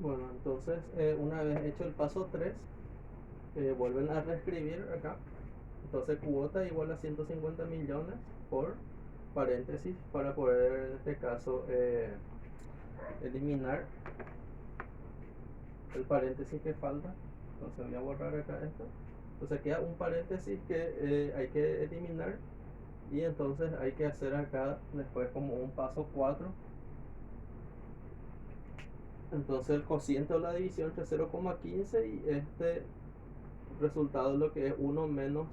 Bueno, entonces una vez hecho el paso 3 vuelven a reescribir acá. Entonces cuota igual a 150 millones por paréntesis para poder en este caso eliminar el paréntesis que falta. Entonces voy a borrar acá esto. Entonces queda un paréntesis que hay que eliminar, y entonces hay que hacer acá después como un paso 4. Entonces el cociente o la división entre 0,15 y este resultado es lo que es 1 menos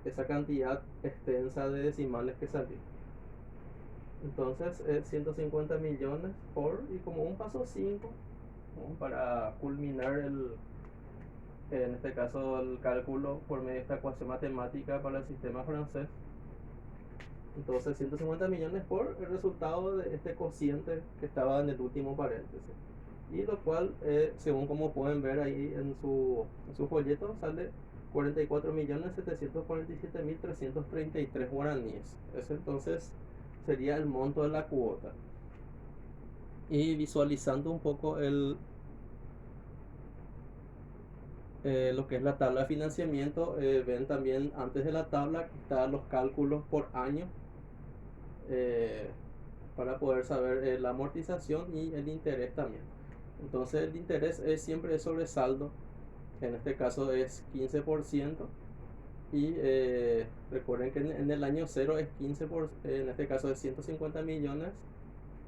esa cantidad extensa de decimales que salió. Entonces 150 millones por, y como un paso 5 para culminar en este caso el cálculo por medio de esta ecuación matemática para el sistema francés. Entonces 150 millones por el resultado de este cociente que estaba en el último paréntesis. Y lo cual, según como pueden ver ahí en su folleto, sale 44.747.333 guaraníes. Ese entonces sería el monto de la cuota. Y visualizando un poco lo que es la tabla de financiamiento, ven también antes de la tabla que están los cálculos por año, eh, para poder saber la amortización y el interés también. Entonces el interés es siempre sobre saldo, en este caso es 15%, y recuerden que en el año 0 es 15 en este caso es 150 millones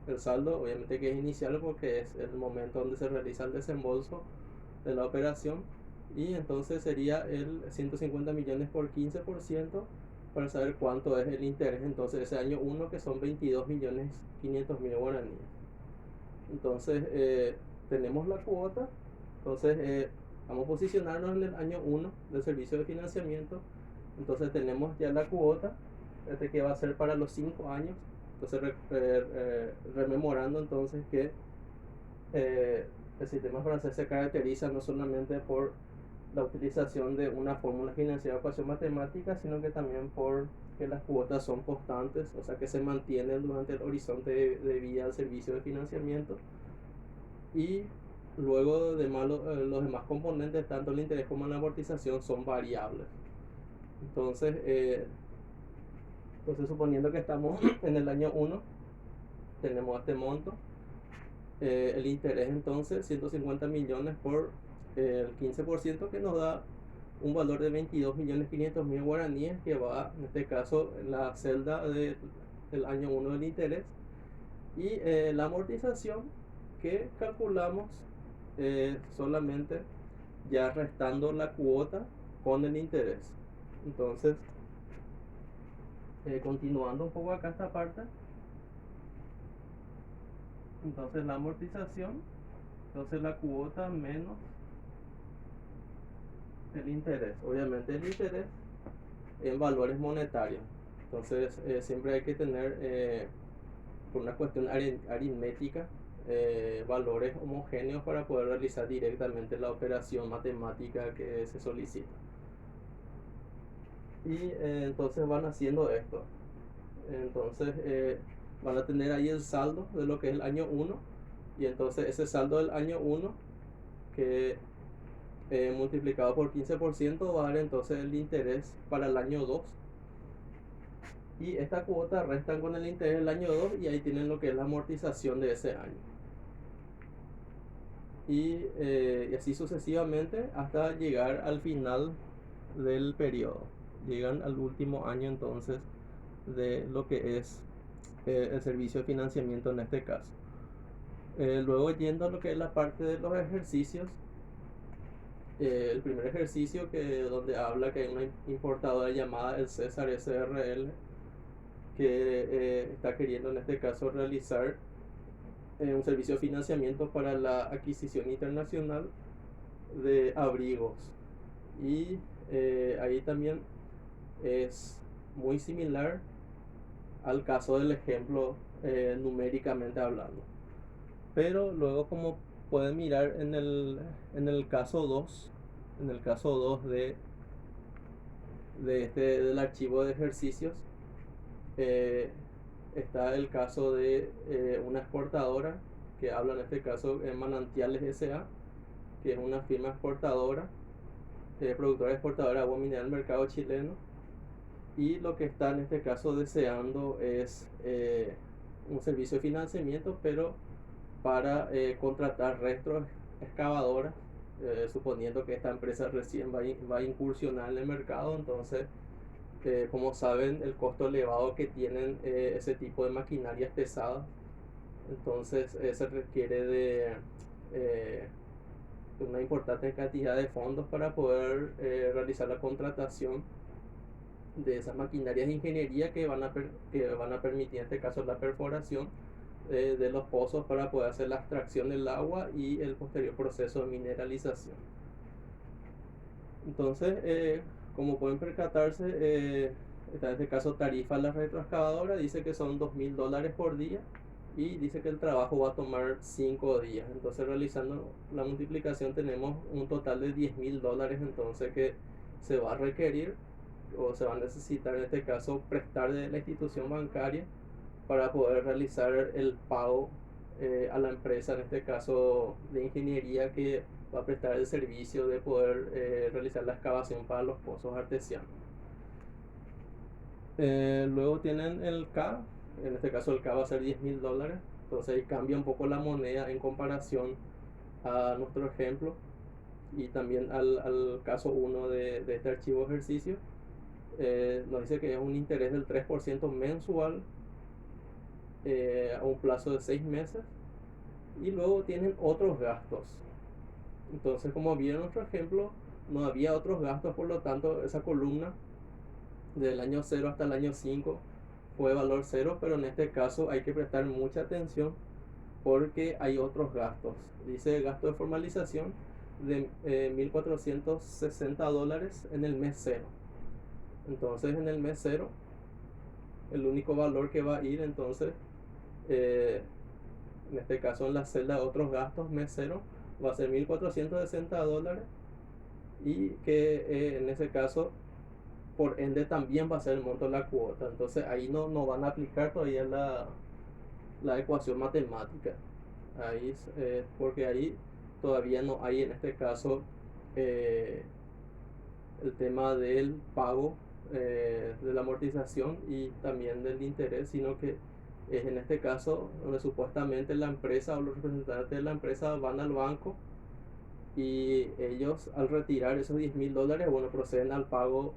el saldo, obviamente que es inicial porque es el momento donde se realiza el desembolso de la operación, y entonces sería el 150 millones por 15% para saber cuánto es el interés entonces ese año 1, que son 22.500.000 guaraníes. Entonces tenemos la cuota. Entonces vamos a posicionarnos en el año 1 del servicio de financiamiento. Entonces tenemos ya la cuota, que va a ser para los 5 años. Entonces rememorando entonces que el sistema francés se caracteriza no solamente por la utilización de una fórmula financiera de ecuación matemática, sino que también por que las cuotas son constantes, o sea que se mantienen durante el horizonte de vida del servicio de financiamiento. Y luego de los demás componentes, tanto el interés como la amortización, son variables. Entonces, suponiendo que estamos en el año 1, tenemos este monto. El interés entonces 150 millones por el 15%, que nos da un valor de 22.500.000 guaraníes, que va en este caso en la celda del año 1 del interés. Y la amortización que calculamos solamente ya restando la cuota con el interés. Entonces continuando un poco acá esta parte, entonces la amortización, entonces la cuota menos el interés, obviamente el interés en valores monetarios. Entonces siempre hay que tener por una cuestión aritmética valores homogéneos para poder realizar directamente la operación matemática que se solicita. Y entonces van haciendo esto. Entonces van a tener ahí el saldo de lo que es el año 1, y entonces ese saldo del año 1 que multiplicado por 15% va a dar entonces el interés para el año 2, y esta cuota restan con el interés del año 2, y ahí tienen lo que es la amortización de ese año. Y así sucesivamente hasta llegar al final del periodo. Llegan al último año entonces de lo que es el servicio de financiamiento en este caso. Luego yendo a lo que es la parte de los ejercicios, el primer ejercicio donde habla que hay una importadora llamada el César SRL que está queriendo en este caso realizar un servicio de financiamiento para la adquisición internacional de abrigos. Y ahí también es muy similar al caso del ejemplo numéricamente hablando. Pero luego, como pueden mirar en el caso 2, en el caso 2 del archivo de ejercicios, eh, está el caso de una exportadora que habla en este caso en Manantiales S.A., que es una firma exportadora, productora exportadora de agua mineral al mercado chileno, y lo que está en este caso deseando es un servicio de financiamiento, pero para contratar retroexcavadoras, suponiendo que esta empresa recién va a incursionar en el mercado. Entonces, como saben, el costo elevado que tienen ese tipo de maquinarias pesadas, entonces se requiere eh, de una importante cantidad de fondos para poder realizar la contratación de esas maquinarias de ingeniería que van a permitir en este caso la perforación de los pozos para poder hacer la extracción del agua y el posterior proceso de mineralización. Entonces, como pueden percatarse, está en este caso tarifa la retroexcavadora, dice que son $2.000 por día y dice que el trabajo va a tomar 5 días. Entonces, realizando la multiplicación tenemos un total de $10.000 entonces que se va a requerir o se va a necesitar en este caso prestar de la institución bancaria para poder realizar el pago a la empresa, en este caso de ingeniería, que va a prestar el servicio de poder realizar la excavación para los pozos artesianos. Luego tienen el K, en este caso el K va a ser $10.000, entonces ahí cambia un poco la moneda en comparación a nuestro ejemplo y también al caso 1 de este archivo ejercicio. Nos dice que es un interés del 3% mensual a un plazo de 6 meses, y luego tienen otros gastos. Entonces, como vieron en nuestro ejemplo, no había otros gastos, por lo tanto esa columna del año 0 hasta el año 5 fue valor 0, pero en este caso hay que prestar mucha atención porque hay otros gastos. Dice gasto de formalización de $1.460 en el mes 0. Entonces en el mes 0 el único valor que va a ir entonces en este caso en la celda de otros gastos mes 0 va a ser $1.460, y que en ese caso por ende también va a ser el monto de la cuota. Entonces ahí no van a aplicar todavía la ecuación matemática ahí, porque ahí todavía no hay en este caso el tema del pago de la amortización y también del interés, sino que es en este caso donde supuestamente la empresa o los representantes de la empresa van al banco y ellos al retirar esos $10.000, bueno, proceden al pago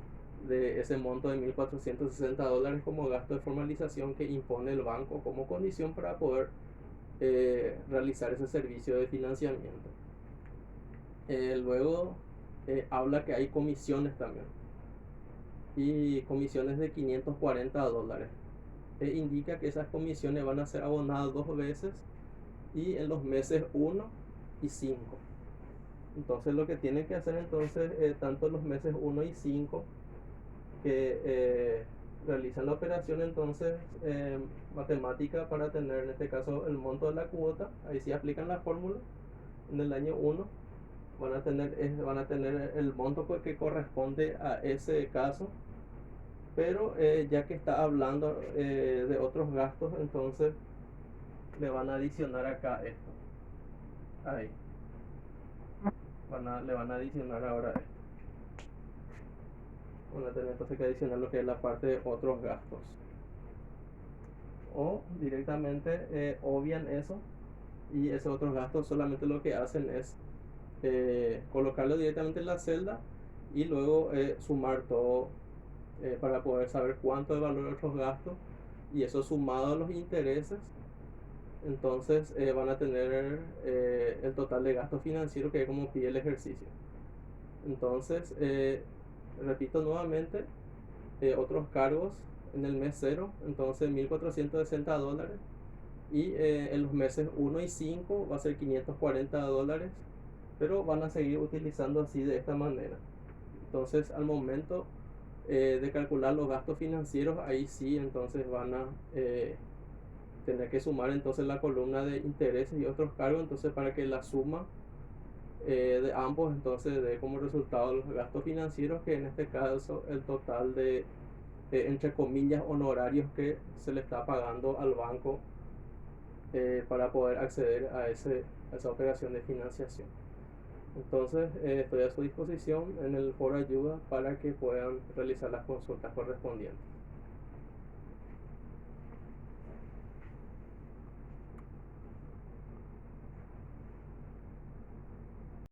de ese monto de $1.460 como gasto de formalización que impone el banco como condición para poder realizar ese servicio de financiamiento. Luego habla que hay comisiones también, y comisiones de $540. Indica que esas comisiones van a ser abonadas 2 veces y en los meses 1 y 5. Entonces lo que tienen que hacer entonces tanto en los meses 1 y 5 que realizan la operación entonces matemática para tener en este caso el monto de la cuota, ahí sí aplican la fórmula. En el año 1 van a tener el monto que corresponde a ese caso, pero ya que está hablando de otros gastos, entonces le van a adicionar acá esto, ahí le van a adicionar ahora esto, van a tener entonces que adicionar lo que es la parte de otros gastos, o directamente obvian eso, y esos otros gastos solamente lo que hacen es colocarlo directamente en la celda y luego sumar todo para poder saber cuánto de valor de otros gastos, y eso sumado a los intereses, entonces van a tener el total de gastos financieros que es como pide el ejercicio. Entonces repito nuevamente, otros cargos en el mes 0, entonces $1.460, y en los meses 1 y 5 va a ser $540, pero van a seguir utilizando así de esta manera. Entonces al momento de calcular los gastos financieros, ahí sí entonces van a tener que sumar entonces la columna de intereses y otros cargos, entonces para que la suma de ambos entonces dé como resultado los gastos financieros, que en este caso el total de entre comillas honorarios que se le está pagando al banco para poder acceder a esa operación de financiación. Entonces, estoy a su disposición en el foro ayuda para que puedan realizar las consultas correspondientes.